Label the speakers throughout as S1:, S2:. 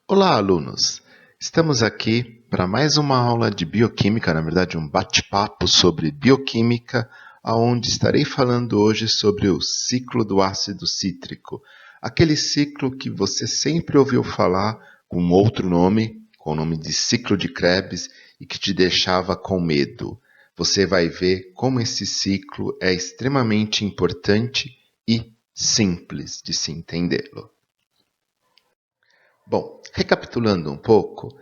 S1: Olá, alunos! Estamos aqui para mais uma aula de bioquímica, na verdade, um bate-papo sobre bioquímica, onde estarei falando hoje sobre o ciclo do ácido cítrico, aquele ciclo que você sempre ouviu falar com outro nome, com o nome de ciclo de Krebs, e que te deixava com medo. Você vai ver como esse ciclo é extremamente importante e simples de se entendê-lo. Bom, recapitulando um pouco,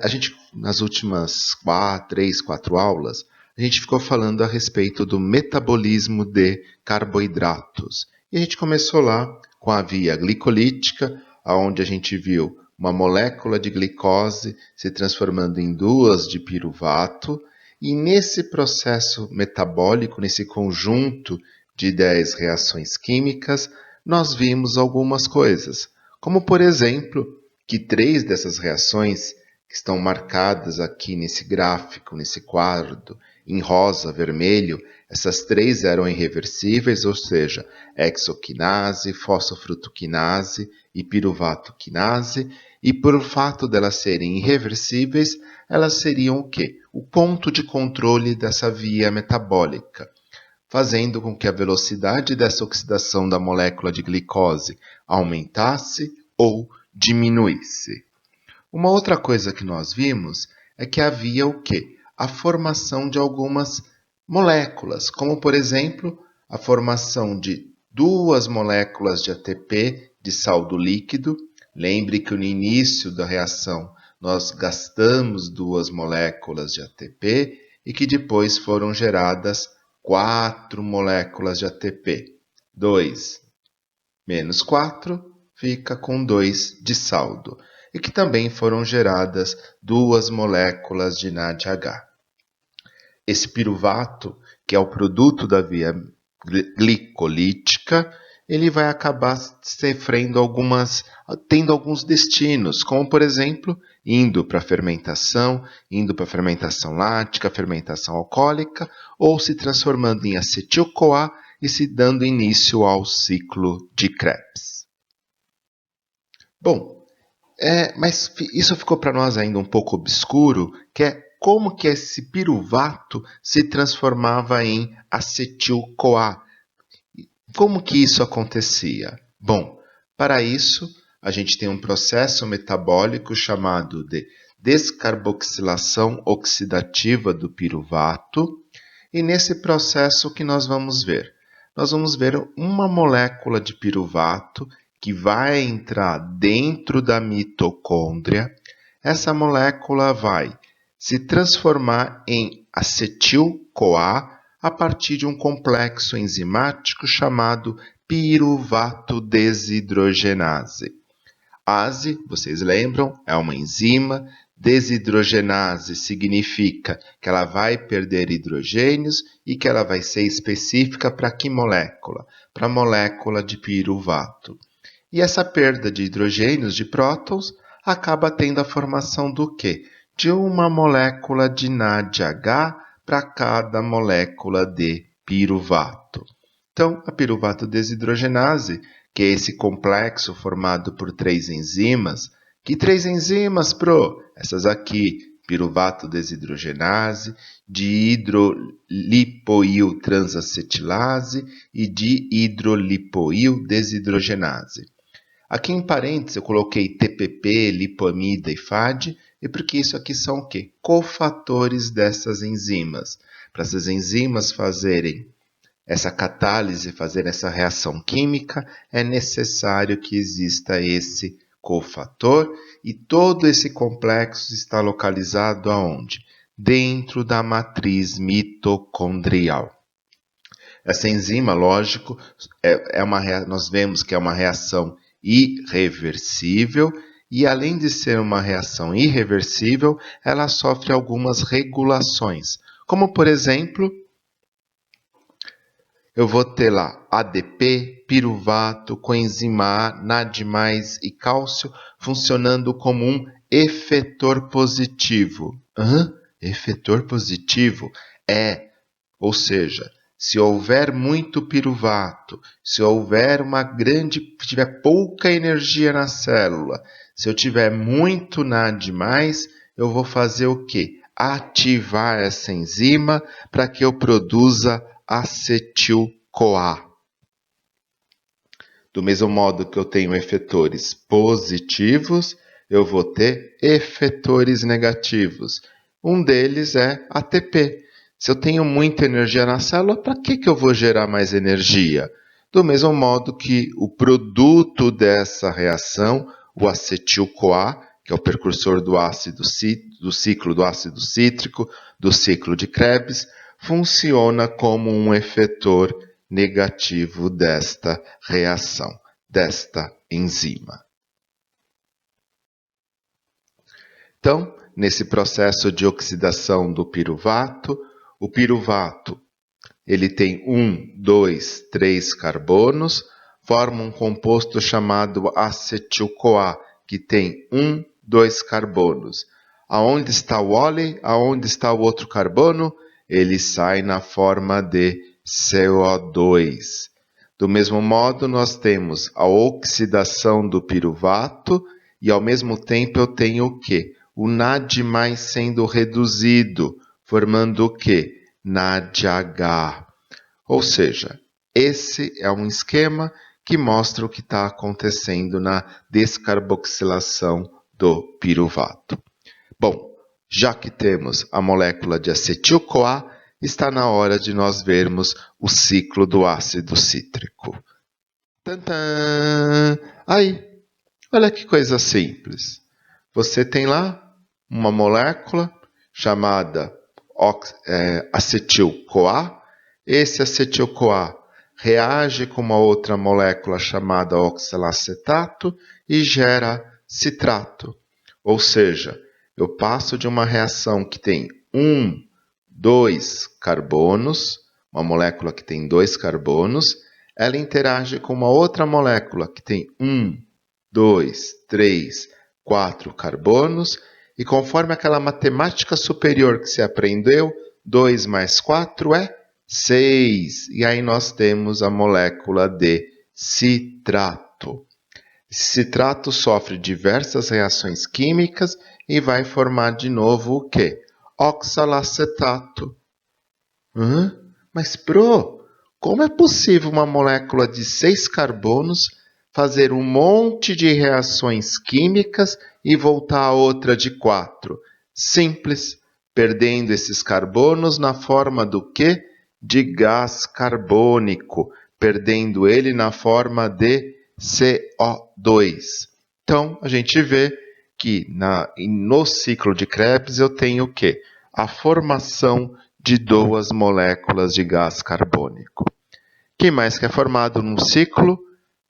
S1: a gente, nas últimas 4 aulas, a gente ficou falando a respeito do metabolismo de carboidratos. E a gente começou lá com a via glicolítica, onde a gente viu uma molécula de glicose se transformando em duas de piruvato, e nesse processo metabólico, nesse conjunto de 10 reações químicas, nós vimos algumas coisas. Como, por exemplo, que 3 dessas reações que estão marcadas aqui nesse gráfico, nesse quadro, em rosa, vermelho, essas 3 eram irreversíveis, ou seja, hexoquinase, fosfofrutoquinase e piruvatoquinase, e por fato delas serem irreversíveis, elas seriam o quê? O ponto de controle dessa via metabólica, fazendo com que a velocidade dessa oxidação da molécula de glicose aumentasse ou diminuísse. Uma outra coisa que nós vimos é que havia o quê? A formação de algumas moléculas, como por exemplo, a formação de 2 moléculas de ATP de saldo líquido. Lembre que no início da reação nós gastamos 2 moléculas de ATP e que depois foram geradas 4 moléculas de ATP. 2 menos 4 fica com 2 de saldo. E que também foram geradas 2 moléculas de NADH. Esse piruvato, que é o produto da via glicolítica, ele vai acabar tendo alguns destinos, como por exemplo, indo para fermentação lática, fermentação alcoólica, ou se transformando em acetil-CoA e se dando início ao ciclo de Krebs. Bom, mas isso ficou para nós ainda um pouco obscuro, que é como que esse piruvato se transformava em acetil-CoA. Como que isso acontecia? Bom, para isso, a gente tem um processo metabólico chamado de descarboxilação oxidativa do piruvato, e nesse processo o que nós vamos ver? Nós vamos ver uma molécula de piruvato que vai entrar dentro da mitocôndria. Essa molécula vai se transformar em acetil-CoA a partir de um complexo enzimático chamado piruvato desidrogenase. ASE, vocês lembram, é uma enzima. Desidrogenase significa que ela vai perder hidrogênios e que ela vai ser específica para que molécula? Para a molécula de piruvato. E essa perda de hidrogênios, de prótons, acaba tendo a formação do quê? De uma molécula de NADH para cada molécula de piruvato. Então, a piruvato desidrogenase, que é esse complexo formado por 3 enzimas. Que 3 enzimas, Pro? Essas aqui, piruvato desidrogenase, dihidrolipoil transacetilase e dihidrolipoil desidrogenase. Aqui em parênteses eu coloquei TPP, lipoamida e FAD, e porque isso aqui são o quê? Cofatores dessas enzimas. Para essas enzimas fazerem essa catálise, fazer essa reação química, é necessário que exista esse cofator, e todo esse complexo está localizado aonde? Dentro da matriz mitocondrial. Essa enzima, lógico, nós vemos que é uma reação irreversível, e além de ser uma reação irreversível, ela sofre algumas regulações, como por exemplo, eu vou ter lá ADP, piruvato, coenzima A, NAD+, e cálcio funcionando como um efetor positivo. Efetor positivo? Ou seja, se houver muito piruvato, se houver tiver pouca energia na célula, se eu tiver muito NAD+, eu vou fazer o quê? Ativar essa enzima para que eu produza acetil-CoA. Do mesmo modo que eu tenho efetores positivos, eu vou ter efetores negativos. Um deles é ATP. Se eu tenho muita energia na célula, para que eu vou gerar mais energia? Do mesmo modo que o produto dessa reação, o acetil-CoA, que é o precursor do ciclo do ácido cítrico, do ciclo de Krebs, funciona como um efetor negativo desta reação, desta enzima. Então, nesse processo de oxidação do piruvato, o piruvato ele tem 1, 2, 3 carbonos, forma um composto chamado acetil-CoA, que tem 1, 2 carbonos. Aonde está o óleo? Aonde está o outro carbono? Ele sai na forma de CO2. Do mesmo modo, nós temos a oxidação do piruvato e, ao mesmo tempo, eu tenho o quê? O NAD+ sendo reduzido, formando o quê? NADH. Ou seja, esse é um esquema que mostra o que está acontecendo na descarboxilação do piruvato. Bom, já que temos a molécula de acetil-CoA, está na hora de nós vermos o ciclo do ácido cítrico. Tantã! Aí, olha que coisa simples. Você tem lá uma molécula chamada acetil-CoA. Esse acetil-CoA reage com uma outra molécula chamada oxalacetato e gera citrato. Ou seja, eu passo de uma reação que tem 2 carbonos, uma molécula que tem 2 carbonos, ela interage com uma outra molécula que tem 2, 3, 4 carbonos, e conforme aquela matemática superior que se aprendeu, 2 mais 4 é 6. E aí nós temos a molécula de citrato. Esse citrato sofre diversas reações químicas e vai formar de novo o quê? Oxalacetato. Mas, como é possível uma molécula de 6 carbonos fazer um monte de reações químicas e voltar a outra de 4? Simples, perdendo esses carbonos na forma do quê? De gás carbônico, perdendo ele na forma de CO2. Então, a gente vê que no ciclo de Krebs eu tenho o quê? A formação de 2 moléculas de gás carbônico. O que mais que é formado num ciclo?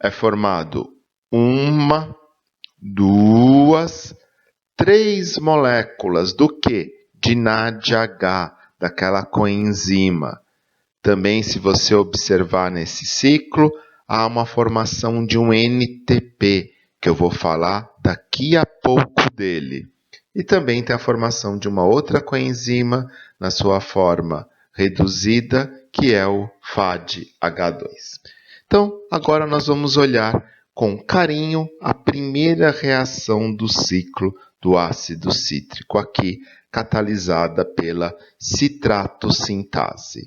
S1: É formado 1, 2, 3 moléculas do quê? De NADH, daquela coenzima. Também, se você observar nesse ciclo, há uma formação de um NTP, que eu vou falar daqui a pouco dele. E também tem a formação de uma outra coenzima na sua forma reduzida, que é o FADH2. Então, agora nós vamos olhar com carinho a primeira reação do ciclo do ácido cítrico, aqui catalisada pela citrato-sintase.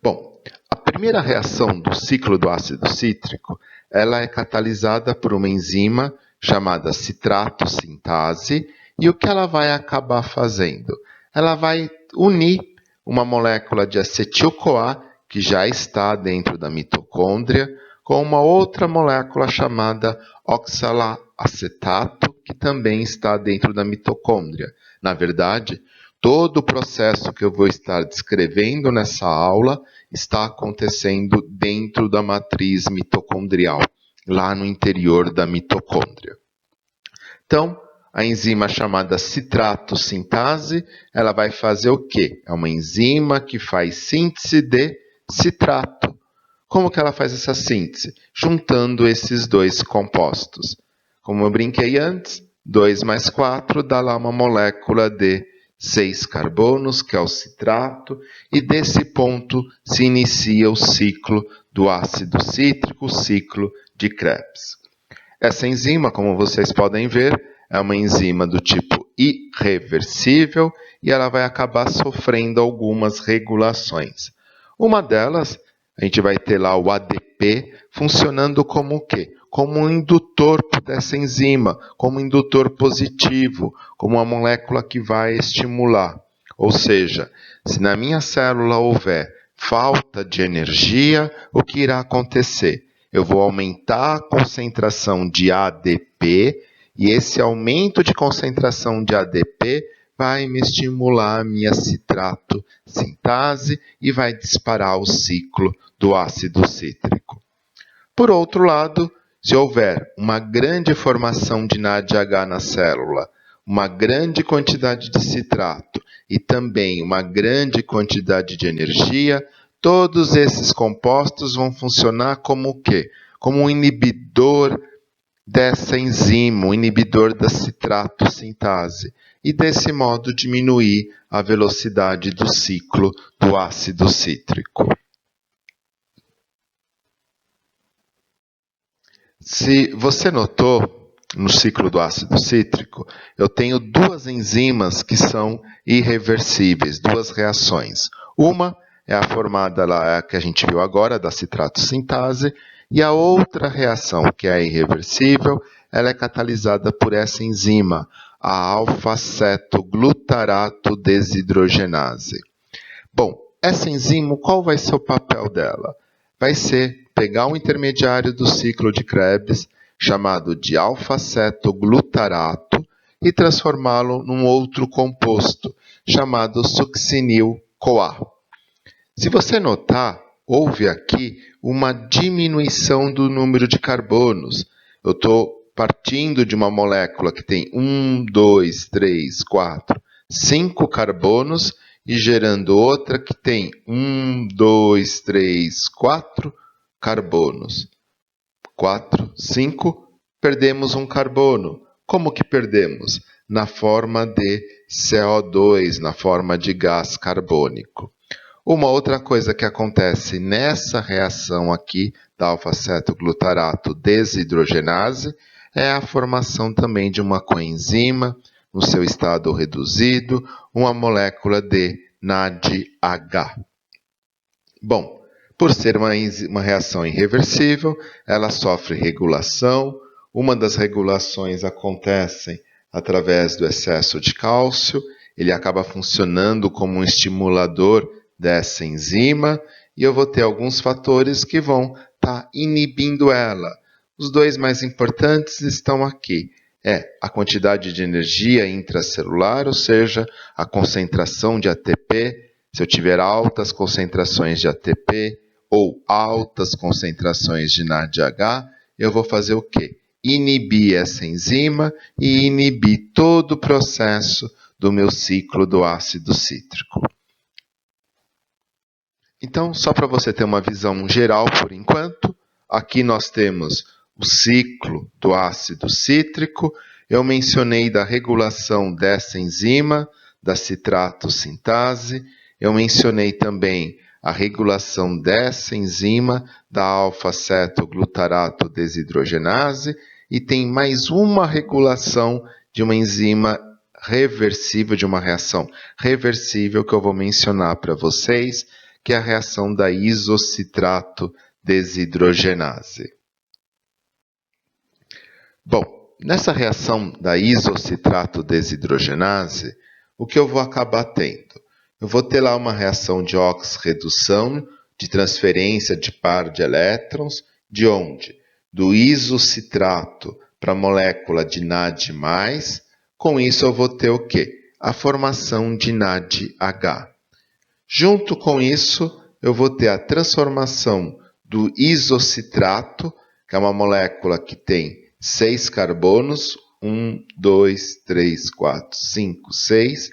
S1: Bom, a primeira reação do ciclo do ácido cítrico, ela é catalisada por uma enzima chamada citrato-sintase, e o que ela vai acabar fazendo? Ela vai unir uma molécula de acetil-CoA, que já está dentro da mitocôndria, com uma outra molécula chamada oxalacetato, que também está dentro da mitocôndria. Na verdade, todo o processo que eu vou estar descrevendo nessa aula está acontecendo dentro da matriz mitocondrial, lá no interior da mitocôndria. Então, a enzima chamada citrato-sintase, ela vai fazer o quê? É uma enzima que faz síntese de citrato. Como que ela faz essa síntese? Juntando esses 2 compostos. Como eu brinquei antes, 2 mais 4 dá lá uma molécula de 6 carbonos, que é o citrato, e desse ponto se inicia o ciclo do ácido cítrico, o ciclo de Krebs. Essa enzima, como vocês podem ver, é uma enzima do tipo irreversível e ela vai acabar sofrendo algumas regulações. Uma delas, a gente vai ter lá o ADP funcionando como o quê? Como um indutor dessa enzima, como um indutor positivo, como uma molécula que vai estimular. Ou seja, se na minha célula houver falta de energia, o que irá acontecer? Eu vou aumentar a concentração de ADP e esse aumento de concentração de ADP vai me estimular a minha citrato sintase e vai disparar o ciclo do ácido cítrico. Por outro lado, se houver uma grande formação de NADH na célula, uma grande quantidade de citrato e também uma grande quantidade de energia, todos esses compostos vão funcionar como o quê? Como um inibidor dessa enzima, um inibidor da citrato sintase, e desse modo diminuir a velocidade do ciclo do ácido cítrico. Se você notou, no ciclo do ácido cítrico, eu tenho duas enzimas que são irreversíveis, duas reações. Uma é a formada lá, que a gente viu agora, da citrato sintase, e a outra reação, que é a irreversível, ela é catalisada por essa enzima, a alfa-cetoglutarato desidrogenase. Bom, essa enzima, qual vai ser o papel dela? Vai ser pegar um intermediário do ciclo de Krebs, chamado de alfa-cetoglutarato, e transformá-lo num outro composto, chamado succinil-CoA. Se você notar, houve aqui uma diminuição do número de carbonos. Eu estou partindo de uma molécula que tem 1, 2, 3, 4, 5 carbonos e gerando outra que tem 1, 2, 3, 4 carbonos. 4, 5, perdemos um carbono. Como que perdemos? Na forma de CO2, na forma de gás carbônico. Uma outra coisa que acontece nessa reação aqui da alfa-cetoglutarato desidrogenase é a formação também de uma coenzima, no seu estado reduzido, uma molécula de NADH. Bom, por ser uma reação irreversível, ela sofre regulação. Uma das regulações acontece através do excesso de cálcio, ele acaba funcionando como um estimulador dessa enzima, e eu vou ter alguns fatores que vão estar inibindo ela. Os dois mais importantes estão aqui. A quantidade de energia intracelular, ou seja, a concentração de ATP. Se eu tiver altas concentrações de ATP ou altas concentrações de NADH, eu vou fazer o quê? Inibir essa enzima e inibir todo o processo do meu ciclo do ácido cítrico. Então, só para você ter uma visão geral por enquanto, aqui nós temos o ciclo do ácido cítrico. Eu mencionei da regulação dessa enzima, da citrato sintase. Eu mencionei também a regulação dessa enzima, da alfa-cetoglutarato desidrogenase. E tem mais uma regulação de uma enzima reversível, de uma reação reversível que eu vou mencionar para vocês, que é a reação da isocitrato desidrogenase. Bom, nessa reação da isocitrato desidrogenase, o que eu vou acabar tendo? Eu vou ter lá uma reação de oxirredução, de transferência de par de elétrons, de onde? Do isocitrato para a molécula de NAD+, com isso eu vou ter o quê? A formação de NADH. Junto com isso, eu vou ter a transformação do isocitrato, que é uma molécula que tem 6 carbonos, 1, 2, 3, 4, 5, 6,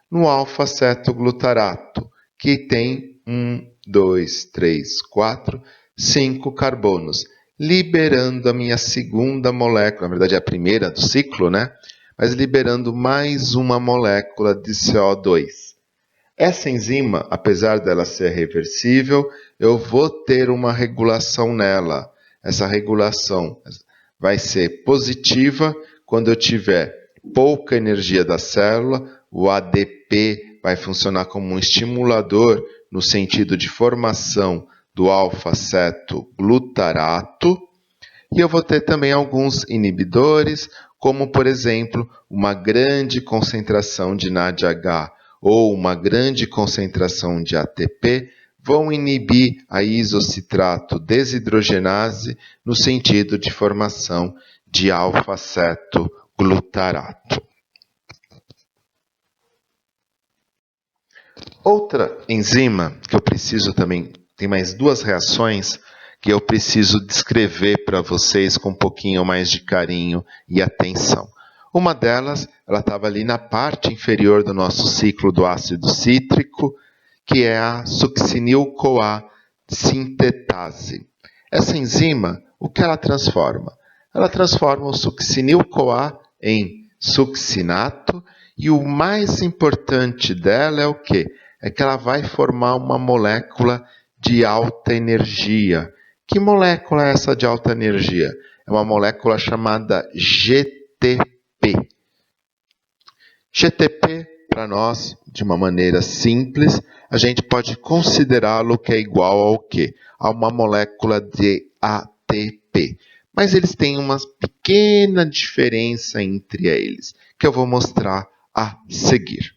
S1: no alfa-cetoglutarato, que tem 1, 2, 3, 4, 5 carbonos, liberando a minha segunda molécula, na verdade é a primeira do ciclo, né? mas liberando mais uma molécula de CO2. Essa enzima, apesar dela ser reversível, eu vou ter uma regulação nela. Essa regulação vai ser positiva quando eu tiver pouca energia da célula, o ADP vai funcionar como um estimulador no sentido de formação do alfa-cetoglutarato, e eu vou ter também alguns inibidores, como por exemplo, uma grande concentração de NADH ou uma grande concentração de ATP, vão inibir a isocitrato desidrogenase no sentido de formação de alfa-cetoglutarato. Outra enzima que eu preciso também, tem mais duas reações que eu preciso descrever para vocês com um pouquinho mais de carinho e atenção. Uma delas, ela estava ali na parte inferior do nosso ciclo do ácido cítrico, que é a succinil-CoA sintetase. Essa enzima, o que ela transforma? Ela transforma o succinil-CoA em succinato, e o mais importante dela é o quê? É que ela vai formar uma molécula de alta energia. Que molécula é essa de alta energia? É uma molécula chamada GTP. GTP, para nós, de uma maneira simples, a gente pode considerá-lo que é igual ao quê? A uma molécula de ATP. Mas eles têm uma pequena diferença entre eles, que eu vou mostrar a seguir.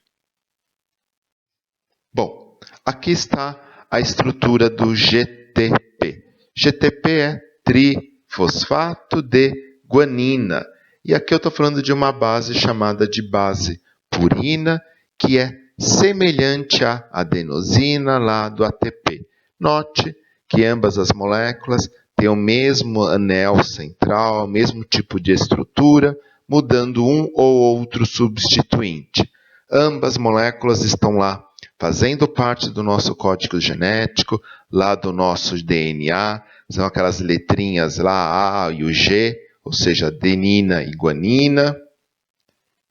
S1: Bom, aqui está a estrutura do GTP. GTP é trifosfato de guanina. E aqui eu estou falando de uma base chamada de base purina, que é semelhante à adenosina lá do ATP. Note que ambas as moléculas têm o mesmo anel central, o mesmo tipo de estrutura, mudando um ou outro substituinte. Ambas moléculas estão lá fazendo parte do nosso código genético, lá do nosso DNA, são aquelas letrinhas lá, A e o G, ou seja, adenina e guanina.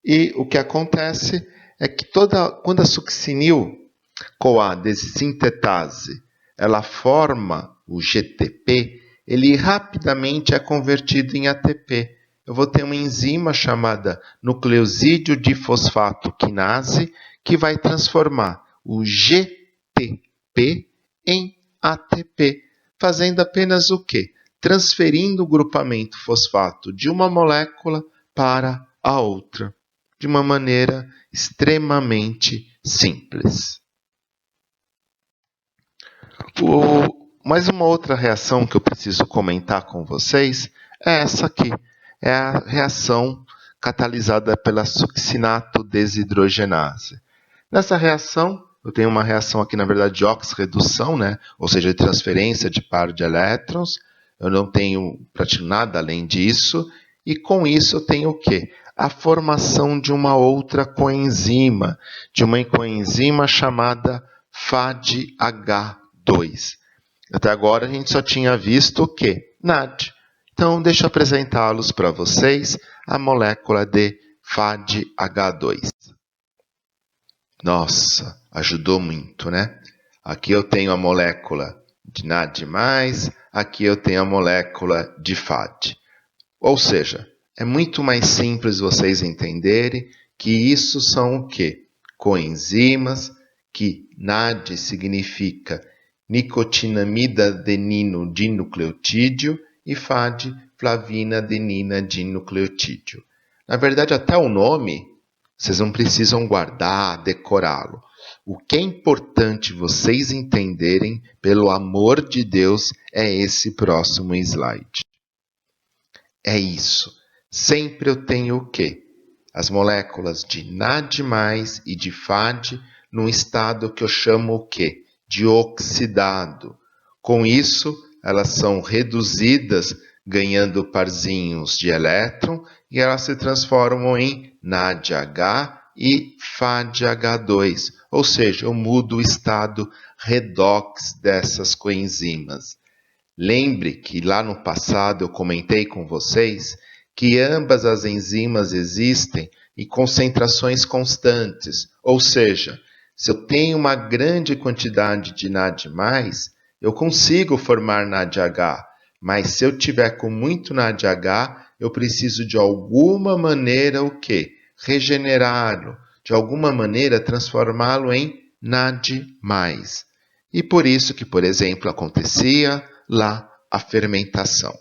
S1: E o que acontece é que quando a succinil-CoA desintetase ela forma o GTP, ele rapidamente é convertido em ATP. Eu vou ter uma enzima chamada nucleosídeo difosfato quinase que vai transformar o GTP em ATP, fazendo apenas o quê? Transferindo o grupamento fosfato de uma molécula para a outra, de uma maneira extremamente simples. Mais uma outra reação que eu preciso comentar com vocês é essa aqui. É a reação catalisada pela succinato desidrogenase. Nessa reação, eu tenho uma reação aqui, na verdade, de oxirredução, né? Ou seja, de transferência de par de elétrons. Eu não tenho praticamente nada além disso. E com isso eu tenho o quê? A formação de uma outra coenzima, de uma coenzima chamada FADH2. Até agora a gente só tinha visto o quê? NAD. Então, deixa eu apresentá-los para vocês a molécula de FADH2. Nossa, ajudou muito, né? Aqui eu tenho a molécula de NAD+, aqui eu tenho a molécula de FAD. Ou seja, é muito mais simples vocês entenderem que isso são o quê? Coenzimas, que NAD significa nicotinamida adenino dinucleotídeo e FAD, flavina adenina dinucleotídeo. Na verdade, até o nome, vocês não precisam guardar, decorá-lo. O que é importante vocês entenderem, pelo amor de Deus, é esse próximo slide. É isso. Sempre eu tenho o quê? As moléculas de NAD+, e de FAD num estado que eu chamo o quê? De oxidado. Com isso, elas são reduzidas, ganhando parzinhos de elétron, e elas se transformam em NADH e FADH2. Ou seja, eu mudo o estado redox dessas coenzimas. Lembre que lá no passado eu comentei com vocês que ambas as enzimas existem em concentrações constantes, ou seja, se eu tenho uma grande quantidade de NAD+, eu consigo formar NADH, mas se eu tiver com muito NADH, eu preciso de alguma maneira o quê? Regenerá-lo, de alguma maneira transformá-lo em NAD+. E por isso que, por exemplo, acontecia lá a fermentação.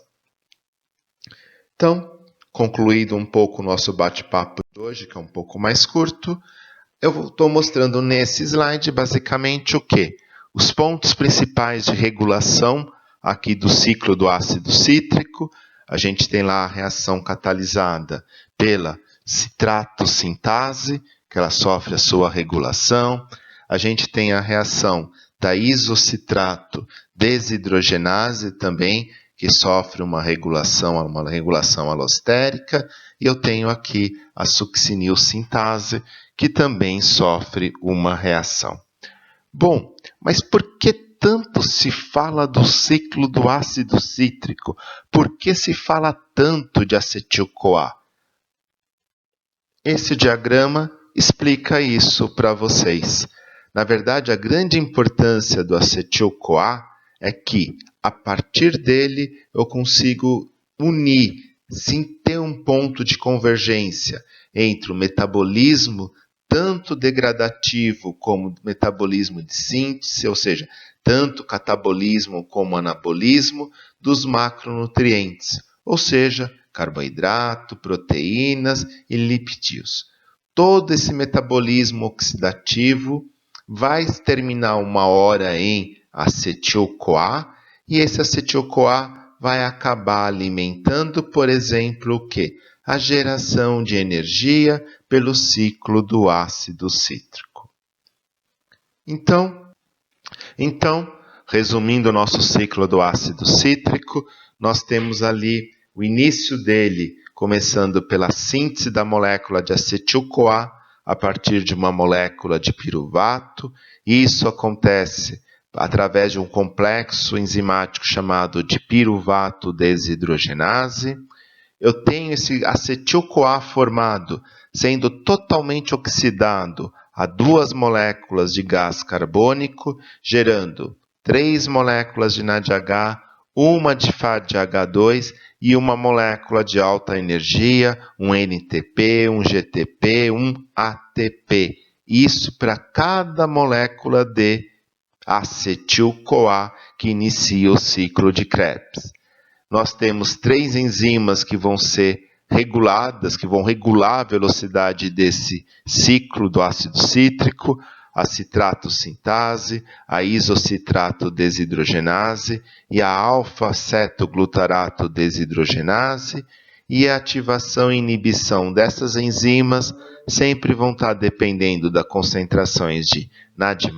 S1: Então, concluído um pouco o nosso bate-papo de hoje, que é um pouco mais curto, eu estou mostrando nesse slide basicamente o quê? Os pontos principais de regulação aqui do ciclo do ácido cítrico. A gente tem lá a reação catalisada pela citrato-sintase, que ela sofre a sua regulação. A gente tem a reação da isocitrato desidrogenase também, que sofre uma regulação alostérica. E eu tenho aqui a succinil-sintase, que também sofre uma reação. Bom, mas por que tanto se fala do ciclo do ácido cítrico? Por que se fala tanto de acetil-CoA? Esse diagrama explica isso para vocês. Na verdade, a grande importância do acetil-CoA é que, a partir dele, eu consigo unir, sim, ter um ponto de convergência entre o metabolismo tanto degradativo como metabolismo de síntese, ou seja, tanto catabolismo como anabolismo dos macronutrientes, ou seja, carboidrato, proteínas e lipídios. Todo esse metabolismo oxidativo vai terminar uma hora em acetil-CoA, e esse acetil-CoA vai acabar alimentando, por exemplo, o quê? A geração de energia pelo ciclo do ácido cítrico. Então, resumindo o nosso ciclo do ácido cítrico, nós temos ali o início dele, começando pela síntese da molécula de acetil-CoA a partir de uma molécula de piruvato. Isso acontece através de um complexo enzimático chamado de piruvato desidrogenase. Eu tenho esse acetil-CoA formado, sendo totalmente oxidado a 2 moléculas de gás carbônico, gerando 3 moléculas de NADH, uma de FADH2 e uma molécula de alta energia, um NTP, um GTP, um ATP. Isso para cada molécula de acetil-CoA que inicia o ciclo de Krebs. Nós temos 3 enzimas que vão ser reguladas, que vão regular a velocidade desse ciclo do ácido cítrico, a citrato-sintase, a isocitrato desidrogenase e a alfa-cetoglutarato desidrogenase, e a ativação e inibição dessas enzimas sempre vão estar dependendo das concentrações de NAD+,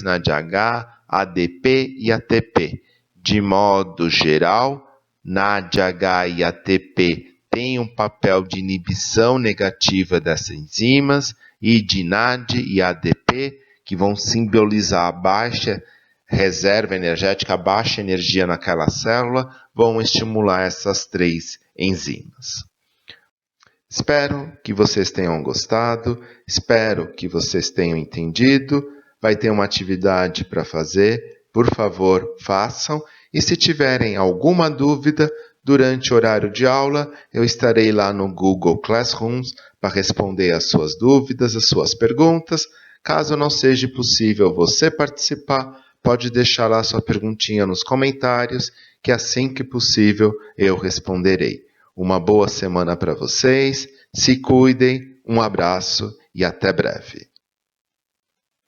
S1: NADH, ADP e ATP. De modo geral, NADH e ATP têm um papel de inibição negativa dessas enzimas, e de NAD e ADP, que vão simbolizar a baixa reserva energética, a baixa energia naquela célula, vão estimular essas 3 enzimas. Espero que vocês tenham gostado, espero que vocês tenham entendido. Vai ter uma atividade para fazer, por favor, façam. E se tiverem alguma dúvida, durante o horário de aula, eu estarei lá no Google Classroom para responder as suas dúvidas, as suas perguntas. Caso não seja possível você participar, pode deixar lá sua perguntinha nos comentários, que assim que possível eu responderei. Uma boa semana para vocês, se cuidem, um abraço e até breve.